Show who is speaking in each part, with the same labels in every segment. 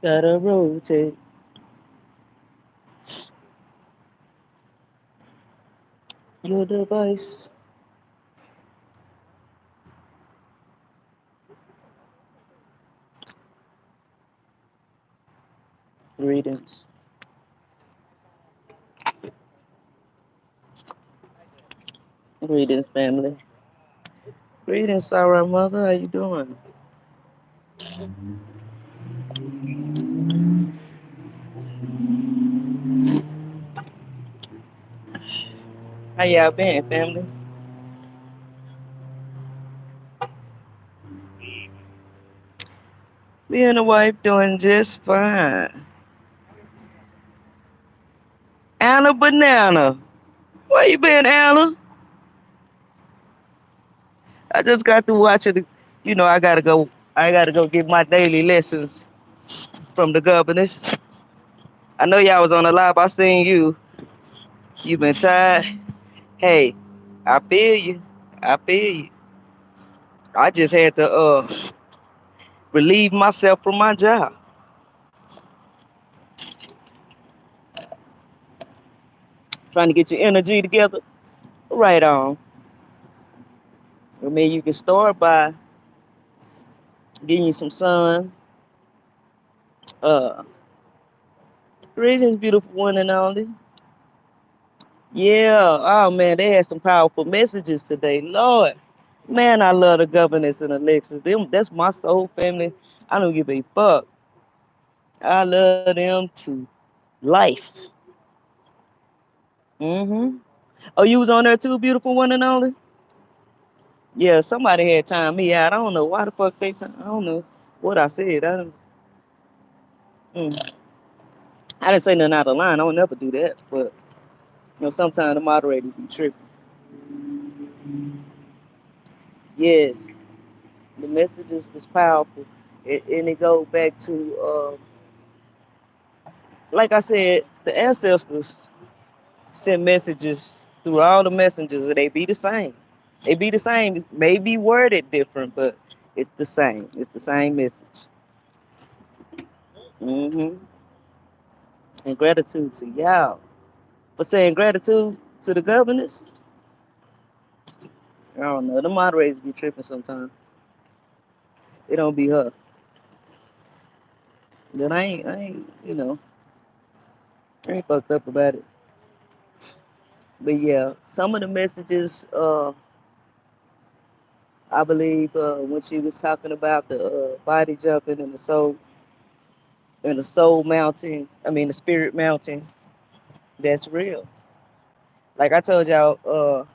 Speaker 1: Gotta rotate your device. Greetings. Greetings, family. Greetings, Sarah mother. How you doing? How y'all been, family? Me and the wife doing just fine. Anna Banana. Where you been, Anna? I just got to watching. I gotta go get my daily lessons from the governors. I know y'all was on the live. I seen you. You been tired. Hey, I feel you. I feel you. I just had to relieve myself from my job. Trying to get your energy together. Right on. I mean, you can start by getting you some sun. Uh, Greetings, beautiful one and only. Yeah. Oh man, they had some powerful messages today. Lord, man, I love the governors and Alexis. Them, that's my soul family. I don't give a fuck. I love them to life. Mm-hmm. Oh, you was on there too, beautiful one and only. Yeah, somebody had timed me out. I don't know why the fuck they. I don't know what I said. Mm. I didn't say nothing out of line. I don't never do that. But sometimes the moderators be tripping. Yes, the messages was powerful, and it goes back to like I said, the ancestors send messages through all the messengers, and they be the same. They be the same, maybe worded different, but it's the same. It's the same message. Hmm. And gratitude to y'all for saying gratitude to the governors. I don't know. The moderators be tripping sometimes. It don't be her. But I ain't fucked up about it. But yeah, some of the messages, I believe, when she was talking about the body jumping and the soul mountain, I mean the spirit mountain, that's real. Like I told y'all,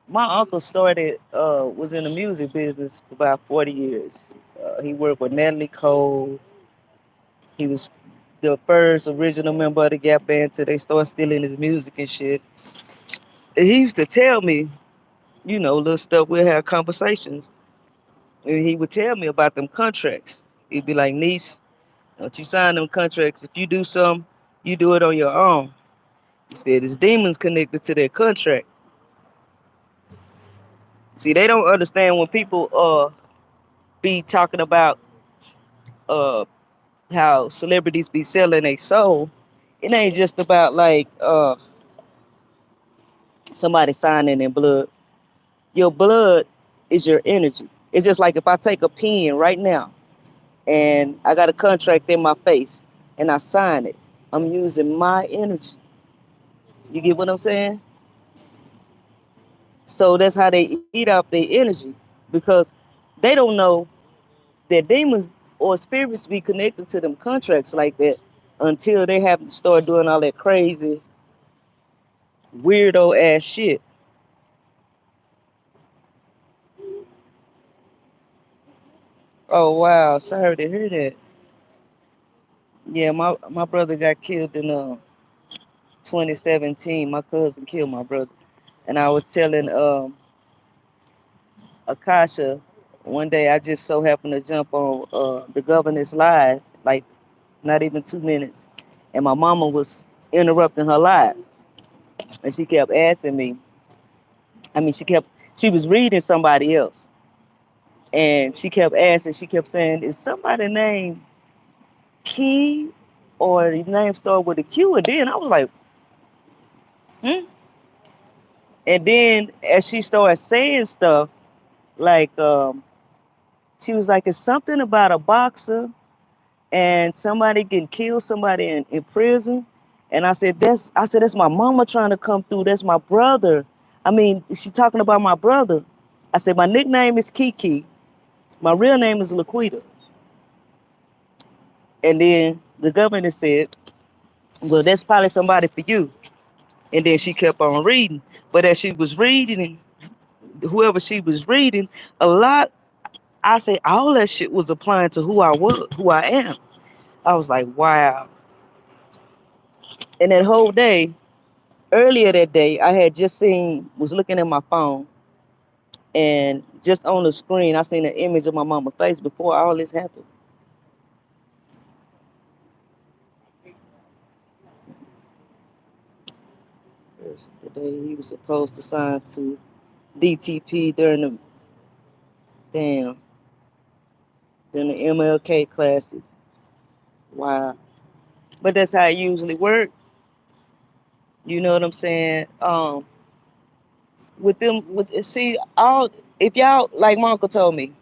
Speaker 1: my uncle started was in the music business for about 40 years. He worked with Natalie Cole. He was the first original member of the Gap Band till they started stealing his music and shit. And he used to tell me, little stuff. We'll have conversations, and he would tell me about them contracts. He'd be like, "Niece, don't you sign them contracts. If you do something, you do it on your own." He said, "It's demons connected to that contract." See, they don't understand when people be talking about uh how celebrities be selling their soul. It ain't just about like somebody signing in blood. Your blood is your energy. It's just like if I take a pen right now and I got a contract in my face and I sign it, I'm using my energy. You get what I'm saying? So that's how they eat off their energy because they don't know that demons or spirits be connected to them contracts like that until they have to start doing all that crazy, weirdo ass shit. Oh wow, sorry to hear that. Yeah, my brother got killed in 2017. My cousin killed my brother, and I was telling Akasha one day I just so happened to jump on the governor's live, like not even 2 minutes, and my mama was interrupting her live, and she kept asking me. I mean, she was reading somebody else, And she kept asking, she kept saying, "Is somebody named Key or the name start with a Q?" And then I was like, hmm. And then as she started saying stuff, like she was like, "It's something about a boxer and somebody can kill somebody in prison." And I said, that's my mama trying to come through. That's my brother. I mean, she talking about my brother. I said, my nickname is Kiki. My real name is Laquita. And then the governor said, well, that's probably somebody for you. And then she kept on reading. But as she was reading, whoever she was reading, a lot, I say all that shit was applying to who I was, who I am. I was like, wow. And that whole day, earlier that day, I had just seen, was looking at my phone, and just on the screen, I seen an image of my mama's face before all this happened. It's the day he was supposed to sign to DTP during the damn during the MLK Classic. Wow. But that's how it usually works. You know what I'm saying? With them, with see all, if y'all, like my uncle told me,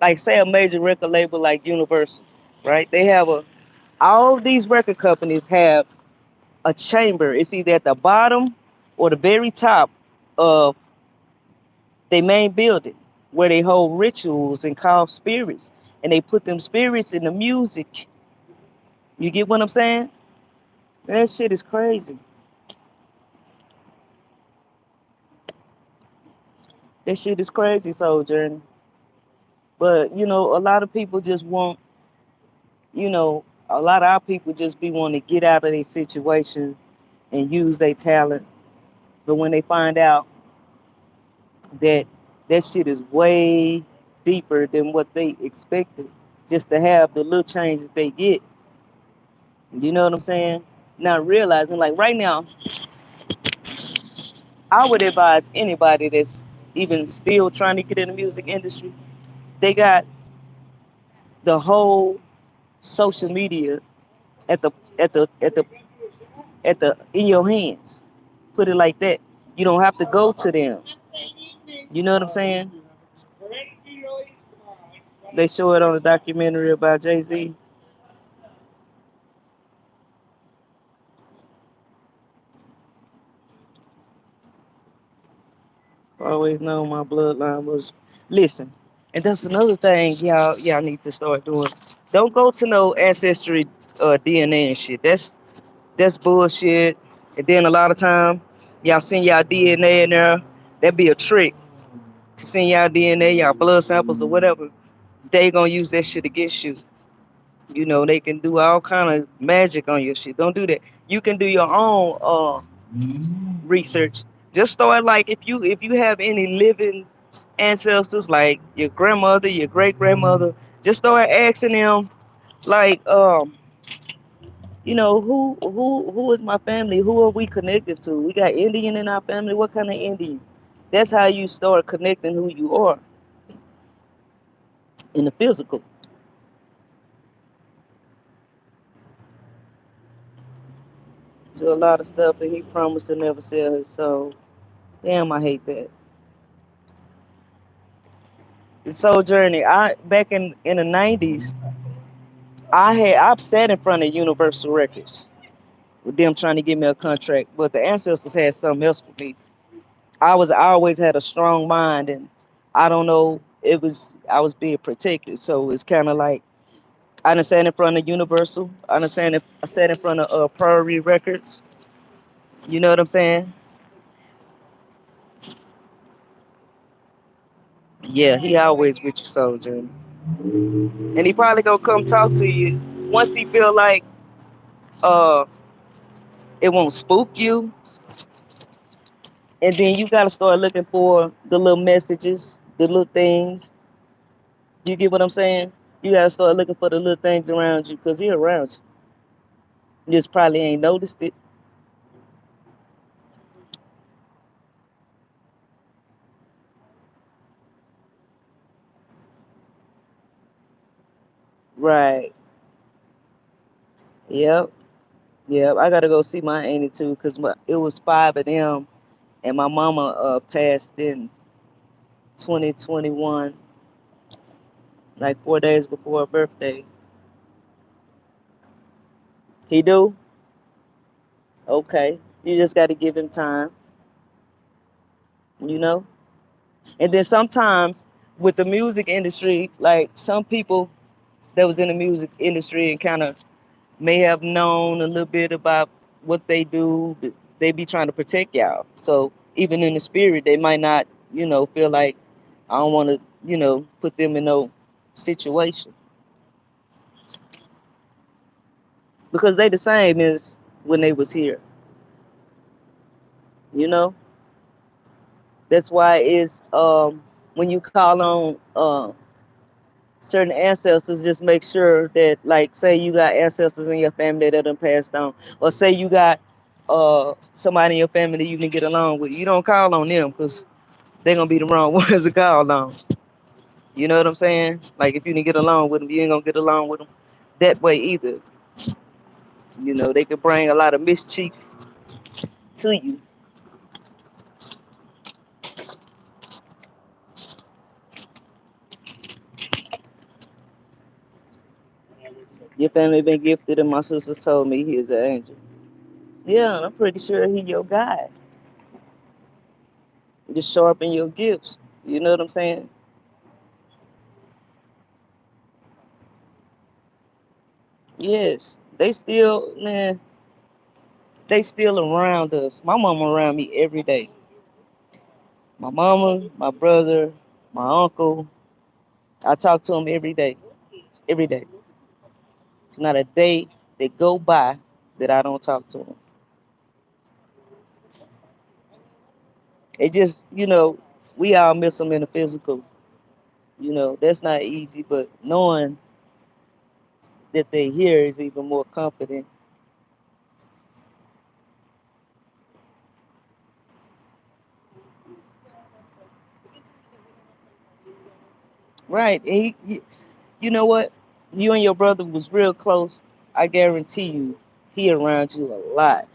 Speaker 1: like say a major record label like Universal, right? They have a all these record companies have a chamber. It's either at the bottom or the very top of their main building where they hold rituals and call spirits, and they put them spirits in the music. You get what I'm saying? That shit is crazy. That shit is crazy, Soul Journey. But you know, a lot of people just want, you know, a lot of our people just be wanting to get out of their situation and use their talent. But when they find out that that shit is way deeper than what they expected, just to have the little change that they get, you know what I'm saying? Not realizing, like right now, I would advise anybody that's even still trying to get in the music industry, they got the whole social media at the at the at the at the in your hands. Put it like that. You don't have to go to them. You know what I'm saying? They show it on a documentary about Jay Z. Always known my bloodline was. Listen, and that's another thing y'all need to start doing. Don't go to no ancestry DNA and shit. That's bullshit. And then a lot of time y'all send y'all DNA in there. That be a trick to send y'all DNA, y'all blood samples or whatever. They gonna use that shit against you. You know, they can do all kind of magic on your shit. Don't do that. You can do your own research. Just start like if you have any living ancestors, like your grandmother, your great grandmother, just start asking them like who is my family? Who are we connected to? We got Indian in our family. What kind of Indian? That's how you start connecting who you are in the physical to a lot of stuff that he promised to never sell his soul. Damn, I hate that. The Soul Journey. I back in the '90s, I've sat in front of Universal Records with them trying to give me a contract, but the ancestors had something else for me. I always had a strong mind, and I don't know, I was being protected, so it's kind of like I done sat in front of Universal. I sat in front of Prairie Records. You know what I'm saying? Yeah, he always with you, Soul Journey, and he probably gonna come talk to you once he feel like uh it won't spook you, and then you gotta start looking for the little messages, the little things. You get what I'm saying? You gotta start looking for the little things around you, cause he around you. You just probably ain't noticed it. Right. Yep. Yep. I gotta go see my auntie too, cause it was five of them, and my mama passed in 2021, like 4 days before her birthday. He do? Okay. You just gotta give him time, you know. And then sometimes with the music industry, like some people that was in the music industry and kind of may have known a little bit about what they do. They be trying to protect y'all. So even in the spirit, they might not, feel like I don't want to, put them in no situation because they the same as when they was here. You know, that's why it's when you call on certain ancestors, just make sure that, like, say you got ancestors in your family that done passed on, or say you got somebody in your family you can get along with. You don't call on them because they're gonna be the wrong ones to call on. You know what I'm saying? Like if you didn't get along with them, you ain't gonna get along with them that way either. They could bring a lot of mischief to you. Your family been gifted, and my sisters told me he is an angel. Yeah, I'm pretty sure he your guy. Just sharpen your gifts. You know what I'm saying? Yes, they still, man, they still around us. My mama around me every day. My mama, my brother, my uncle. I talk to them every day. Every day. It's not a day that go by that I don't talk to them. It just, we all miss them in the physical. That's not easy, but knowing that they here is even more comforting. Right. And you know what? You and your brother was real close. I guarantee you, he around you a lot.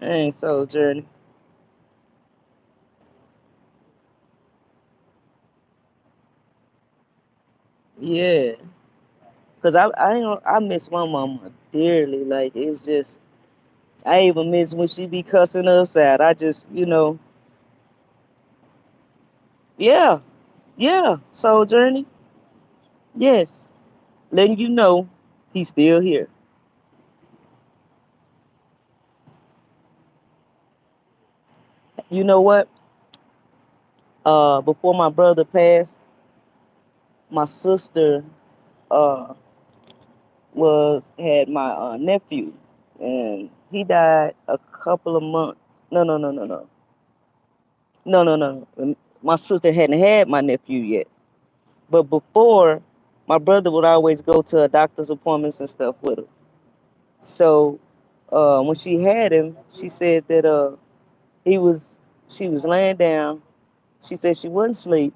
Speaker 1: Ain't so, Journey. Yeah. Cause I miss my mama dearly. Like it's just I even miss when she be cussing us out. I just yeah, yeah. So Journey, yes, letting you know he's still here. You know what? Before my brother passed, my sister uh had my nephew, and he died a couple of months. No, no, no, no, no, no, no, no. My sister hadn't had my nephew yet. But before, my brother would always go to doctor's appointments and stuff with her. So when she had him, she said that he was she was laying down. She said she wouldn't sleep,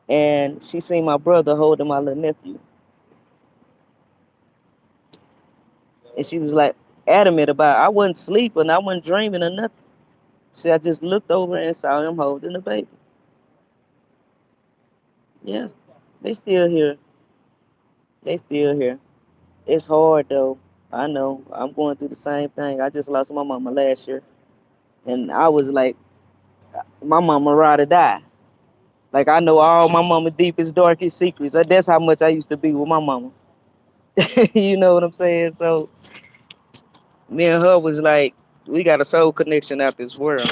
Speaker 1: and she seen my brother holding my little nephew, and she was like adamant about I wasn't sleeping, I wasn't dreaming or nothing. See, I just looked over and saw him holding the baby. Yeah, they still here. They still here. It's hard though. I know. I'm going through the same thing. I just lost my mama last year. And I was like, my mama ride or die. Like I know all my mama deepest, darkest secrets. That's how much I used to be with my mama. You know what I'm saying? So me and her was like, we got a soul connection out this world.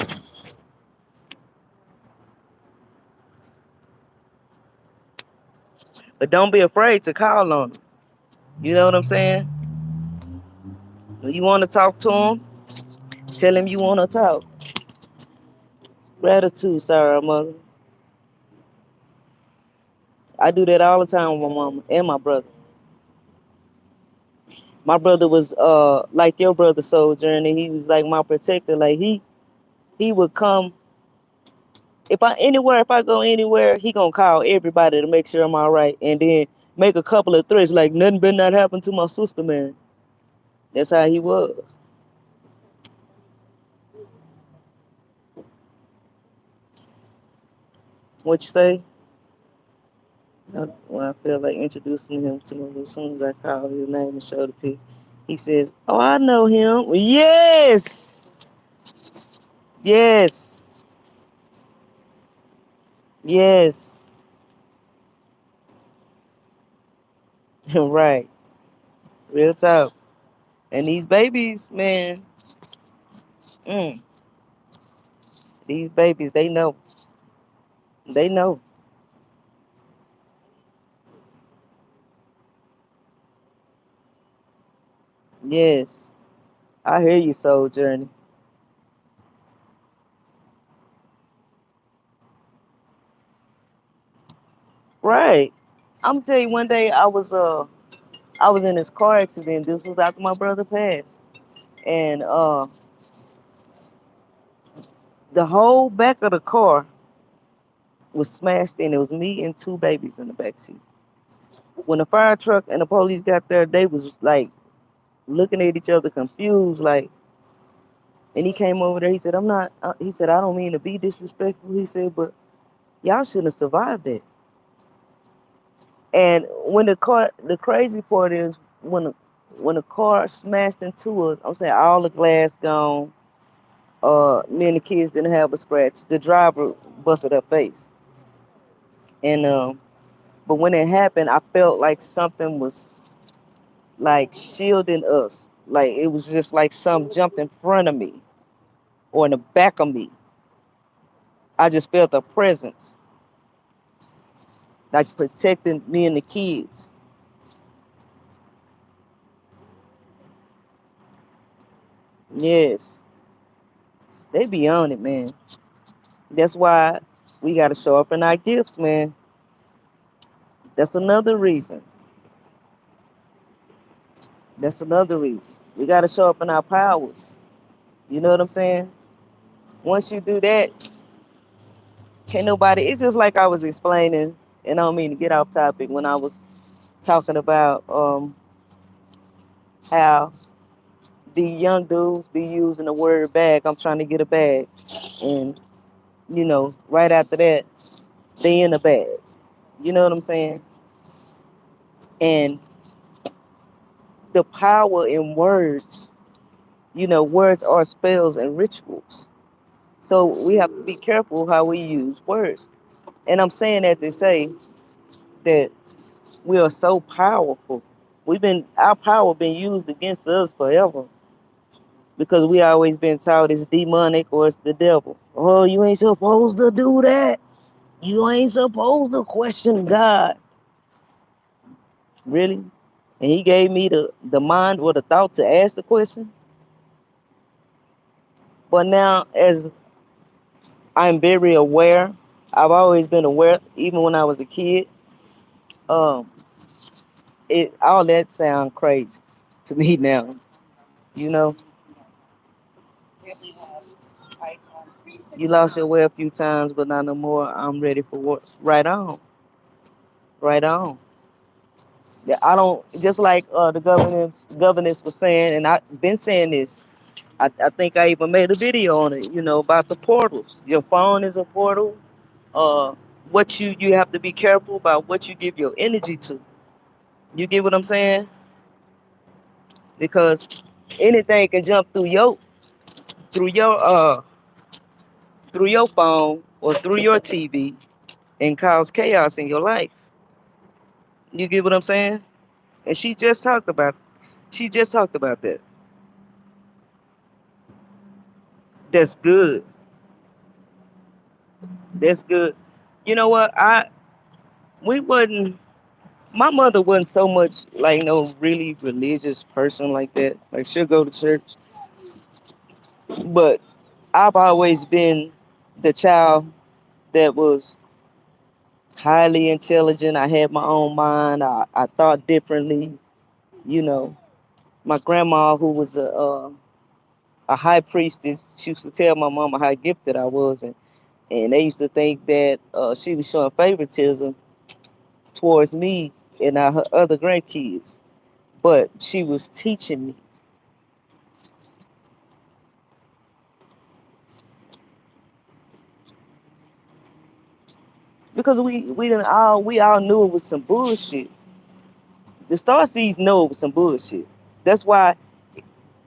Speaker 1: But don't be afraid to call on him. You know what I'm saying? When you want to talk to him, tell him you want to talk. Gratitude, sorry, mother. I do that all the time with my mama and my brother. My brother was like your brother soldier, and he was like my protector. Like he would come if I go anywhere, he gonna call everybody to make sure I'm all right, and then make a couple of threats like nothing better not happen to my sister, man. That's how he was. What you say? When I feel like introducing him to me, as soon as I call his name and show the pic, he says, "Oh, I know him." Yes, yes, yes. Right, real talk. And these babies, man, mm, these babies, they know, they know. Yes, I hear you, Soul Journey. Right. I'm gonna tell you, one day I was in this car accident. This was after my brother passed, and the whole back of the car was smashed in. It was me and two babies in the back seat. When the fire truck and the police got there, they was like looking at each other confused, like. And he came over there. He said, "I'm not." He said, "I don't mean to be disrespectful." He said, "But y'all shouldn't have survived that." And when the crazy part is when the car smashed into us, I'm saying all the glass gone. Me and the kids didn't have a scratch. The driver busted her face, and but when it happened, I felt like something was like shielding us. Like it was just like something jumped in front of me or in the back of me. I just felt a presence, like protecting me and the kids. Yes, they be on it, man. That's why we got to show up in our gifts, man. That's another reason. That's another reason. We got to show up in our powers. You know what I'm saying? Once you do that, can't nobody. It's just like I was explaining, and I don't mean to get off topic when I was talking about how the young dudes be using the word bag. I'm trying to get a bag, and right after that, they in a bag. You know what I'm saying? And the power in words. Words are spells and rituals. So we have to be careful how we use words. And I'm saying that to say that we are so powerful. Our power been used against us forever because we always been taught it's demonic or it's the devil. Oh, you ain't supposed to do that. You ain't supposed to question God. Really? And he gave me the mind or the thought to ask the question. But now as I'm very aware, I've always been aware, even when I was a kid. Um, it all that sound crazy to me now. You know, you lost your way a few times, but not no more. I'm ready for what? Right on, right on. Yeah, I don't just like the governance was saying, and I've been saying this. I think I even made a video on it. About the portals. Your phone is a portal. Uh, what you have to be careful about what you give your energy to. You get what I'm saying? Because anything can jump through your through your phone or through your TV and cause chaos in your life. You get what I'm saying? And she just talked about that. That's good. That's good. You know what? We wasn't My mother wasn't so much like no really religious person like that. Like she'll go to church, but I've always been the child that was highly intelligent. I had my own mind. I thought differently, you know. My grandma, who was a high priestess, she used to tell my mama how gifted I was, and they used to think that she was showing favoritism towards me and her other grandkids, but she was teaching me because we all knew it was some bullshit. The star seeds know it was some bullshit. That's why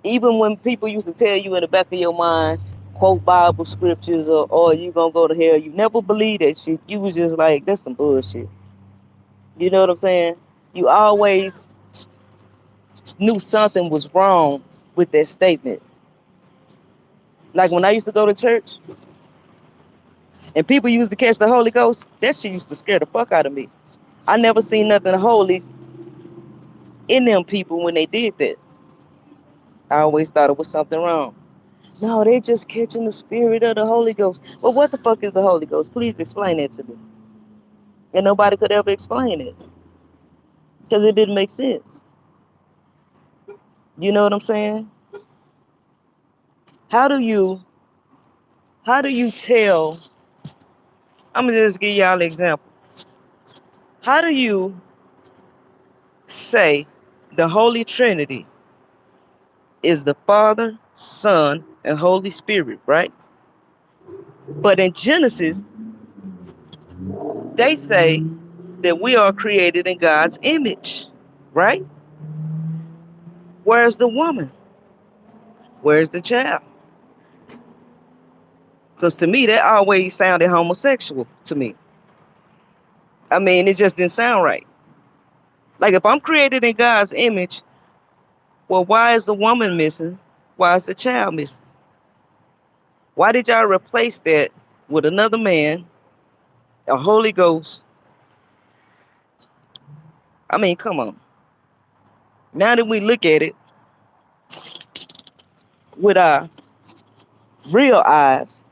Speaker 1: even when people used to tell you in the back of your mind, quote Bible scriptures or you gonna go to hell, you never believe that shit. You was just like, that's some bullshit. You know what I'm saying? You always knew something was wrong with that statement. Like when I used to go to church and people used to catch the Holy Ghost, that shit used to scare the fuck out of me. I never seen nothing holy in them people when they did that. I always thought it was something wrong. No, they just catching the spirit of the Holy Ghost. Well, what the fuck is the Holy Ghost? Please explain that to me. And nobody could ever explain it because it didn't make sense. You know what I'm saying? How do you how do you tell? I'm gonna just give y'all an example. How do you say the Holy Trinity is the Father, Son, and Holy Spirit, right? But in Genesis, they say that we are created in God's image, right? Where's the woman? Where's the child? Because to me, that always sounded homosexual to me. I mean, it just didn't sound right. Like if I'm created in God's image, well, why is the woman missing? Why is the child missing? Why did y'all replace that with another man, a Holy Ghost? I mean, come on. Now that we look at it with our real eyes,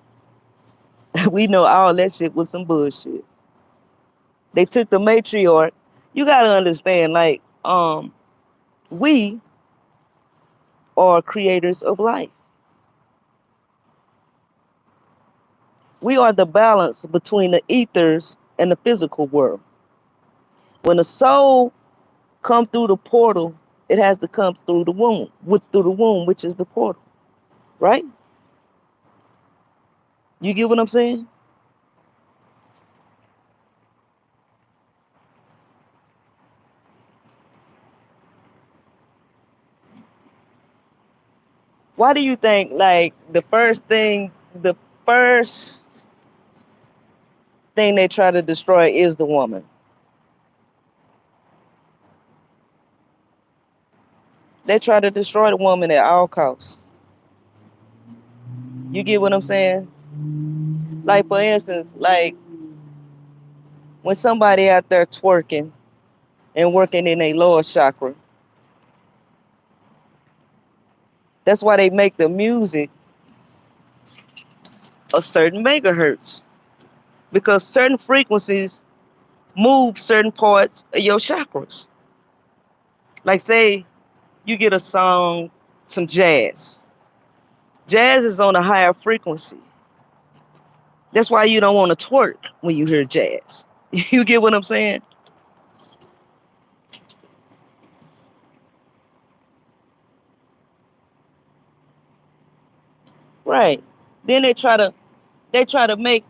Speaker 1: we know all that shit was some bullshit. They took the matriarch. You gotta understand, like, we are creators of life. We are the balance between the ethers and the physical world. When the soul come through the portal, it has to come through the womb, through the womb, which is the portal, right? You get what I'm saying? Why do you think like the first thing they try to destroy is the woman? They try to destroy the woman at all costs. You get what I'm saying? Like for instance, like when somebody out there twerking and working in a lower chakra, that's why they make the music a certain megahertz because certain frequencies move certain parts of your chakras. Like say you get a song, some jazz. Jazz is on a higher frequency. That's why you don't want to twerk when you hear jazz. You get what I'm saying? Right. Then they try to make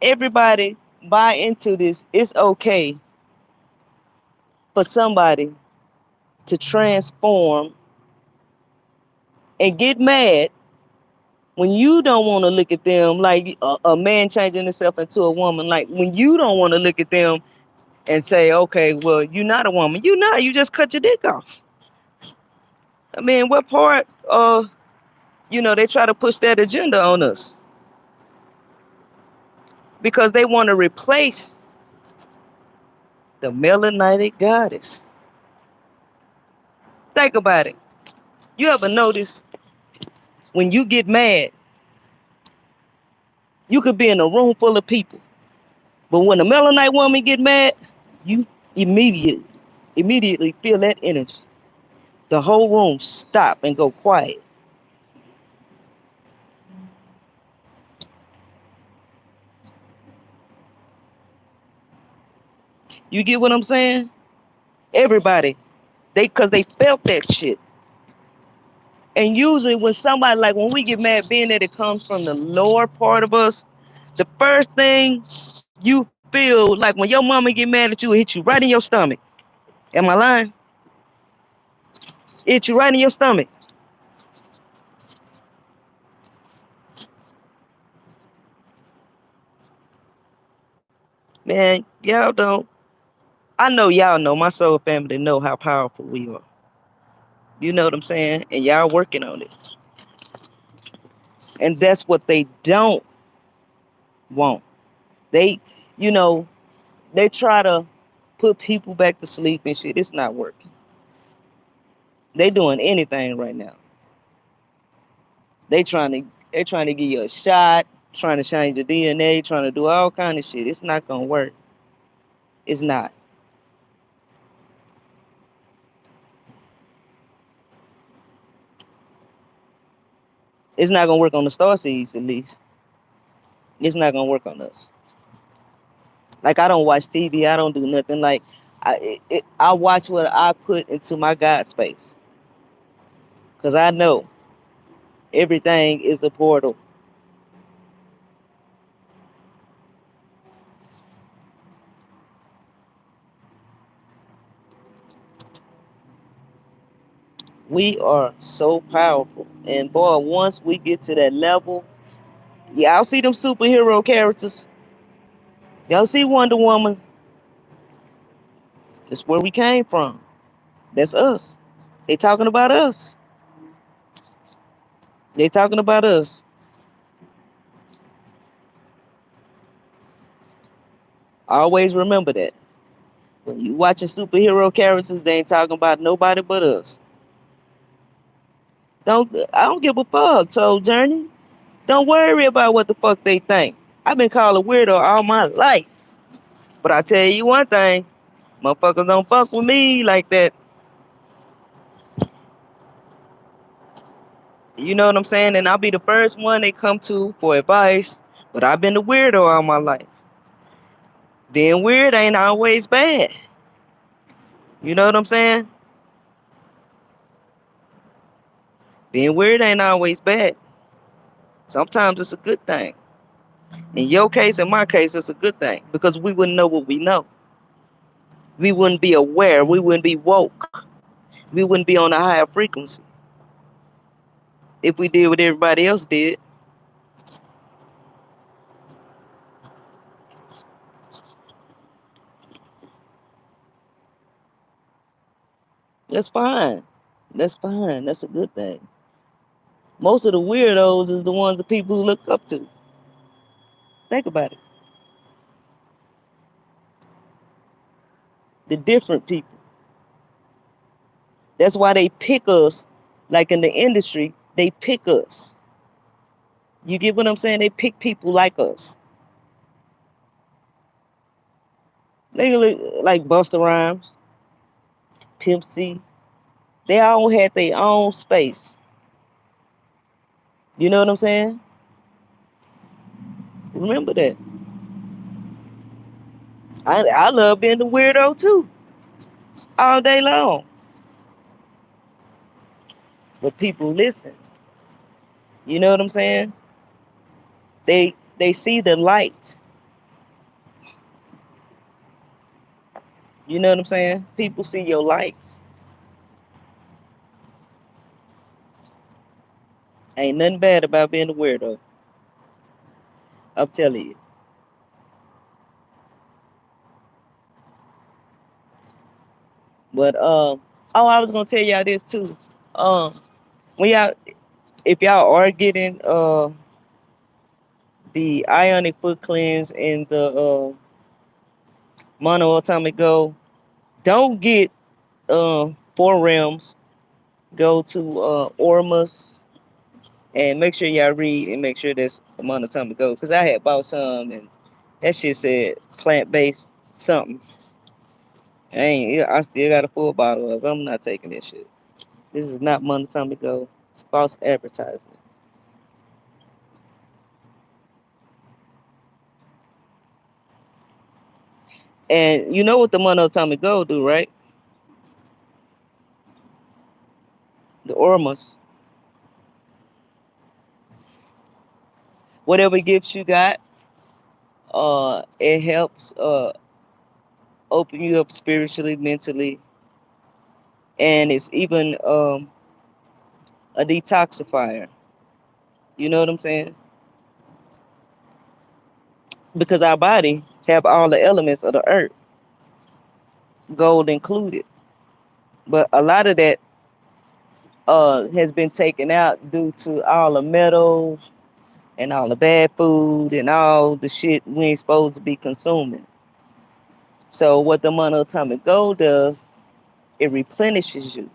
Speaker 1: everybody buy into this. It's okay for somebody to transform and get mad when you don't want to look at them like a man changing himself into a woman. Like when you don't want to look at them and say, okay, well, you're not a woman. You're not. You just cut your dick off. I mean, what part of, they try to push that agenda on us because they want to replace the melanated goddess. Think about it. You ever notice when you get mad, you could be in a room full of people, but when a melanite woman get mad, you immediately, immediately feel that energy. The whole room stop and go quiet. You get what I'm saying? Everybody, cause they felt that shit. And usually when somebody like when we get mad, being that it comes from the lower part of us, the first thing you feel like when your mama get mad at you, it hit you right in your stomach. Am I lying? It hit you right in your stomach. Man, y'all don't. I know y'all know my soul family know how powerful we are. You know what I'm saying? And y'all working on it. And that's what they don't want. They, you know, they try to put people back to sleep and shit. It's not working. They doing anything right now. They trying to they trying to give you a shot, trying to change your DNA, trying to do all kind of shit. It's not gonna work. It's not. It's not gonna work on the star seeds at least. It's not gonna work on us. Like I don't watch TV. I don't do nothing. Like I watch what I put into my God space, cause I know everything is a portal. We are so powerful, and boy, once we get to that level, y'all see them superhero characters. Y'all see Wonder Woman. That's where we came from. That's us. They talking about us. They talking about us. Always remember that. When you watching superhero characters, they ain't talking about nobody but us. I don't give a fuck, Soul Journey. Don't worry about what the fuck they think. I've been called a weirdo all my life. But I tell you one thing, motherfuckers don't fuck with me like that. You know what I'm saying? And I'll be the first one they come to for advice. But I've been the weirdo all my life. Being weird ain't always bad. You know what I'm saying? Being weird ain't always bad. Sometimes it's a good thing. In your case, in my case, it's a good thing because we wouldn't know what we know. We wouldn't be aware. We wouldn't be woke. We wouldn't be on a higher frequency if we did what everybody else did. That's fine. That's fine. That's a good thing. Most of the weirdos is the ones that people look up to. Think about it. The different people. That's why they pick us. Like in the industry, they pick us. You get what I'm saying? They pick people like us. They look like Busta Rhymes, Pimp C. They all had their own space. You know what I'm saying? Remember that. I love being the weirdo too, all day long. But people listen. You know what I'm saying? They see the light. You know what I'm saying? People see your lights. Ain't nothing bad about being a weirdo. I'm telling you. But oh, I was gonna tell y'all this too. Um, when y'all, if y'all are getting the ionic foot cleanse and the mono atomic gold, don't get 4 realms. Go to Ormus and make sure y'all read and make sure that's the monatomic gold. Cause I had bought some and that shit said plant based something. I still got a full bottle of it. I'm not taking this shit. This is not monatomic gold. It's false advertisement. And you know what the monatomic gold do, right? The Ormus. Whatever gifts you got, it helps open you up spiritually, mentally, and it's even a detoxifier. You know what I'm saying? Because our body have all the elements of the earth, gold included. But a lot of that has been taken out due to all the metals and all the bad food and all the shit we ain't supposed to be consuming. So what the monatomic gold does, it replenishes you.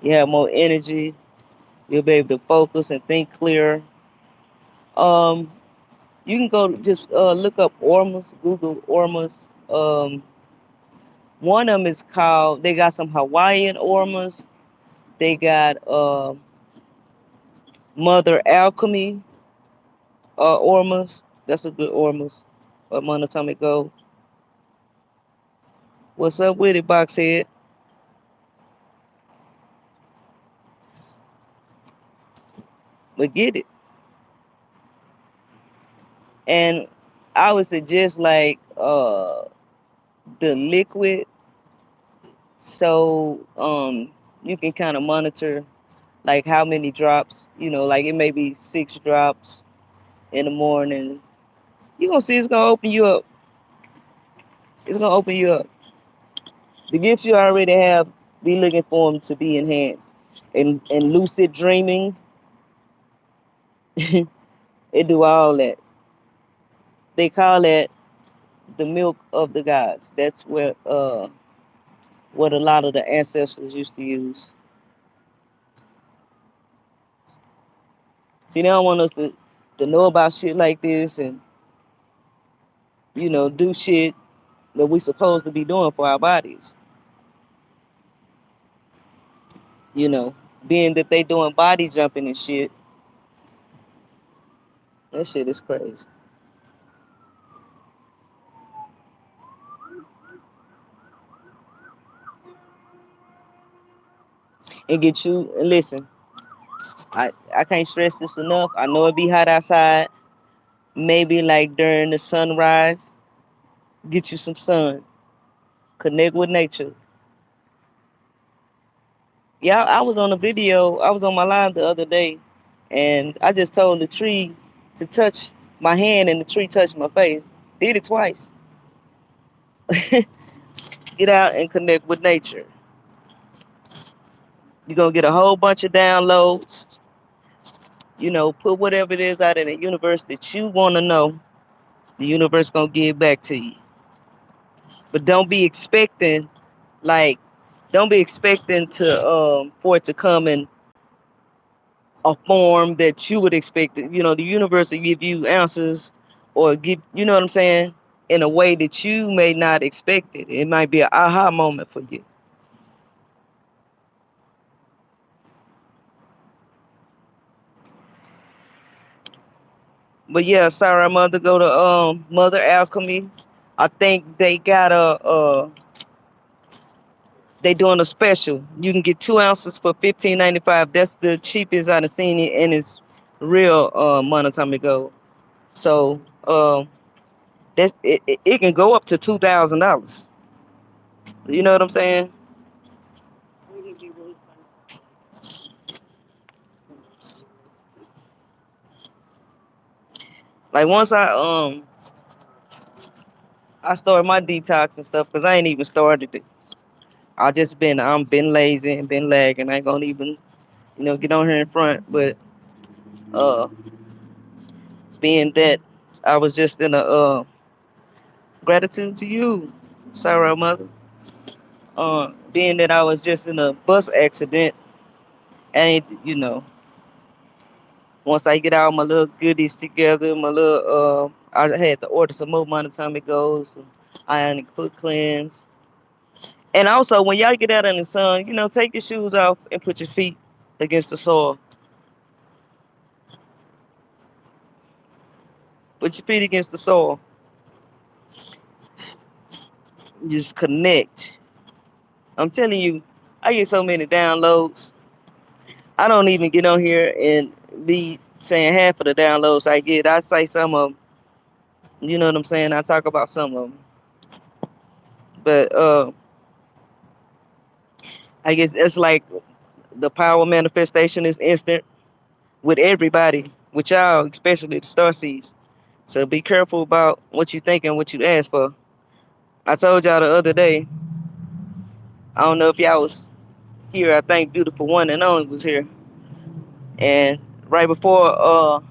Speaker 1: You have more energy. You'll be able to focus and think clearer. Um, you can go just look up Ormus, Google Ormus. One of them is called. They got some Hawaiian Ormus. They got Mother Alchemy Ormus. That's a good Ormus. Monatomic gold. What's up with it, Boxhead? But get it. And I would suggest like the liquid, so you can kind of monitor like how many drops. You know, like it may be 6 drops in the morning. You gonna see it's gonna open you up. It's gonna open you up. The gifts you already have, be looking for them to be enhanced. And lucid dreaming, it do all that. They call that the milk of the gods. That's what a lot of the ancestors used to use. See, they don't want us to know about shit like this and do shit that we supposed to be doing for our bodies. You know, being that they doing body jumping and shit, that shit is crazy. And get you and listen, I can't stress this enough. I know it be hot outside. Maybe like during the sunrise, get you some sun. Connect with nature. Yeah, I was on a video. I was on my live the other day, and I just told the tree to touch my hand, and the tree touched my face. Did it twice. Get out and connect with nature. You're gonna get a whole bunch of downloads. Put whatever it is out in the universe that you want to know. The universe gonna give back to you. But like, don't be expecting to for it to come in a form that you would expect. The universe will give you answers, or give, you know what I'm saying, in a way that you may not expect it. It might be an aha moment for you. But yeah, sorry, mother, go to Mother Alchemy. I think they doing a special. You can get 2 ounces for 15.95. That's the cheapest I've seen it, and it's real monatomic gold. So it can go up to $2,000. You know what I'm saying? Like once I started my detox and stuff, because I ain't even started it. I'm been lazy and been lagging. I ain't gonna even get on here in front. But uh being that I was just in a gratitude to you, Sarah mother. Being that I was just in a bus accident, and once I get all my little goodies together, my little I had to order some more monatomic goals, some ionic foot cleanse, And also, when y'all get out in the sun, take your shoes off and put your feet against the soil. Put your feet against the soil. Just connect. I'm telling you, I get so many downloads. I don't even get on here and be saying half of the downloads I get. I say some of them. You know what I'm saying? I talk about some of them. But I guess it's like the power manifestation is instant with everybody, with y'all, especially the star seeds. So be careful about what you think and what you ask for. I told y'all the other day, I don't know if y'all was here, I think Beautiful One and Only was here. And right before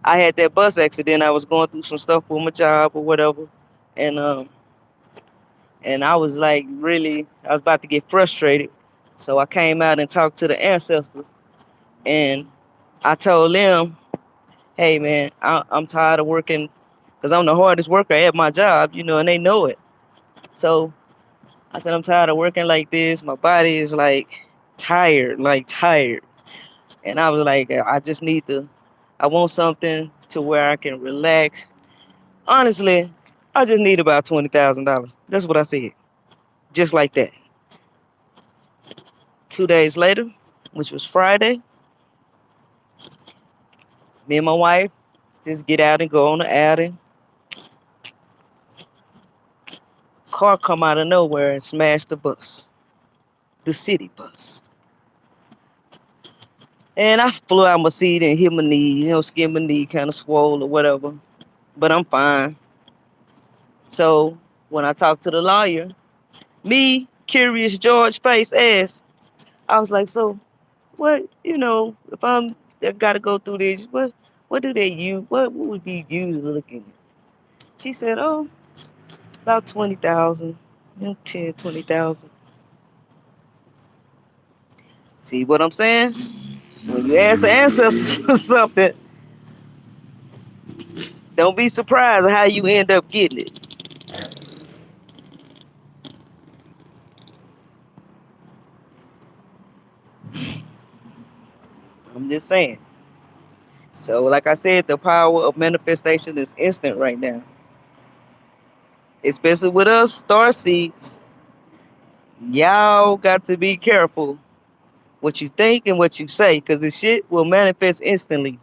Speaker 1: I had that bus accident, I was going through some stuff with my job or whatever. And and I was like really I was about to get frustrated. So I came out and talked to the ancestors and I told them, hey man, I'm tired of working because I'm the hardest worker at my job, and they know it. So I said, I'm tired of working like this. My body is like tired. And I was like, I just need I want something to where I can relax. Honestly, I just need about $20,000. That's what I said. Just like that. 2 days later, which was Friday, me and my wife just get out and go on the outing. Car come out of nowhere and smash the bus, the city bus. And I flew out my seat and hit my knee, skin my knee kind of swole or whatever. But I'm fine. So when I talked to the lawyer, me, Curious George face ass, I was like, so what, if I gotta go through this, what do they use? What would be used looking? She said, oh, about 20,000, 10, 20,000. See what I'm saying? When you ask the ancestors for something, don't be surprised at how you end up getting it. I'm just saying. So, like I said, the power of manifestation is instant right now. Especially with us star seeds, y'all got to be careful what you think and what you say, because the shit will manifest instantly.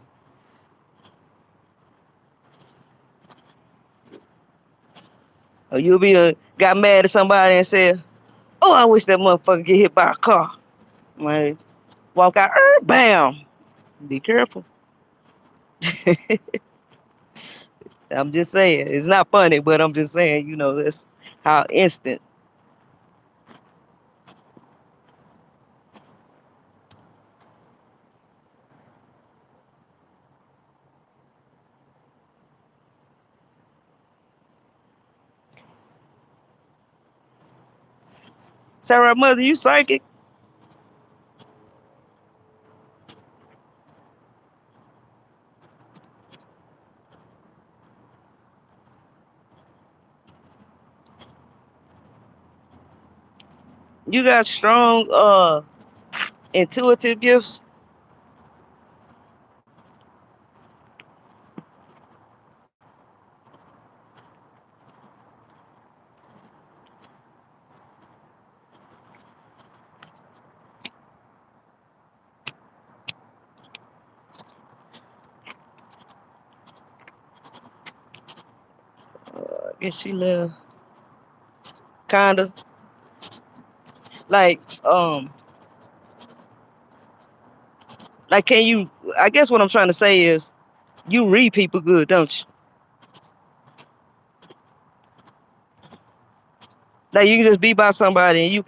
Speaker 1: Or you'll be got mad at somebody and said, "Oh, I wish that motherfucker get hit by a car." Like, walk out, bam. Be careful. I'm just saying, it's not funny, but I'm just saying, that's how instant. Sarah, mother, you psychic? You got strong intuitive gifts? I guess she left. Kinda. Like, can you? I guess what I'm trying to say is, you read people good, don't you? Like you can just be by somebody and you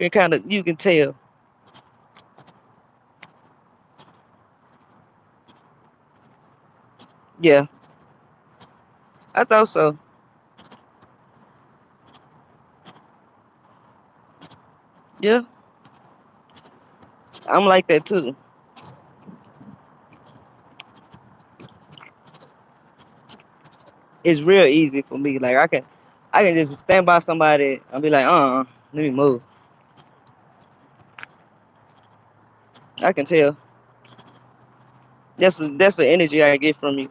Speaker 1: can tell. Yeah, I thought so. Yeah, I'm like that too. It's real easy for me. Like I can just stand by somebody and be like, Let me move. I can tell. That's the energy I get from you.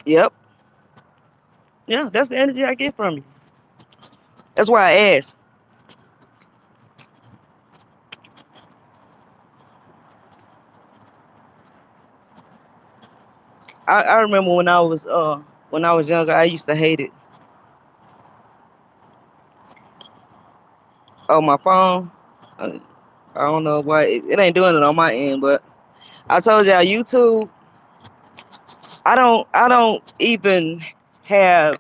Speaker 1: Yep. Yeah, that's the energy I get from you. That's why I asked. I remember when I was younger, I used to hate it. Oh, my phone. I, I don't know why it ain't doing it on my end, but I told y'all YouTube. I don't even have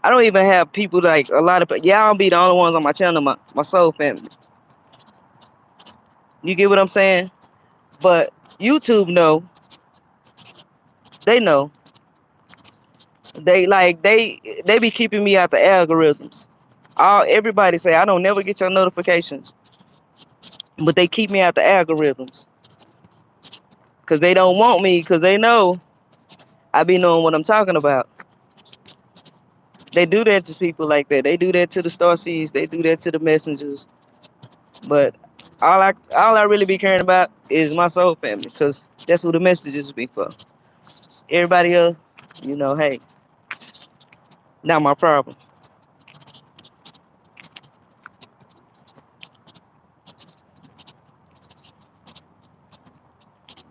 Speaker 1: I don't even have people like a lot of y'all be the only ones on my channel, my soul family. You get what I'm saying? But YouTube know, they know. They be keeping me out the algorithms. All everybody say I don't never get your notifications, but they keep me out the algorithms because they don't want me because they know I be knowing what I'm talking about. They do that to people like that. They do that to the star seeds. They do that to the messengers. But all I really be caring about is my soul family because that's what the messages be for. Everybody else, hey, not my problem.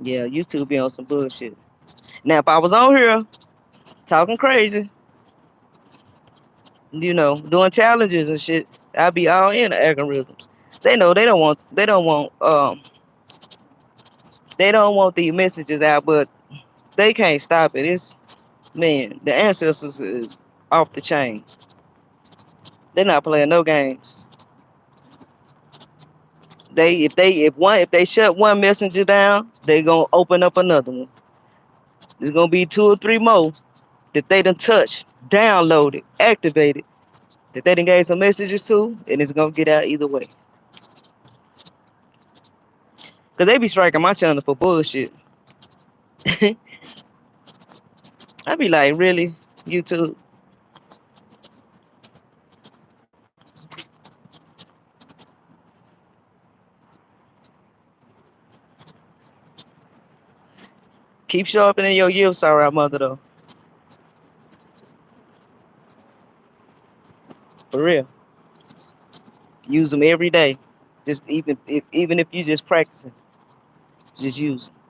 Speaker 1: Yeah, YouTube be on some bullshit. Now, if I was on here talking crazy, doing challenges and shit, I'd be all in the algorithms. They know they don't want these messages out, but they can't stop it. It's man, the ancestors is off the chain. They're not playing no games. If they shut one messenger down, they gonna open up another one. There's gonna be two or three more that they done touched, downloaded, activated, that they done gave some messages to, and it's gonna get out either way. Cause they be striking my channel for bullshit. I be like, really, YouTube? Keep sharpening your gifts, alright, mother though. For real. Use them every day. Just even if you just practicing, just use 'em.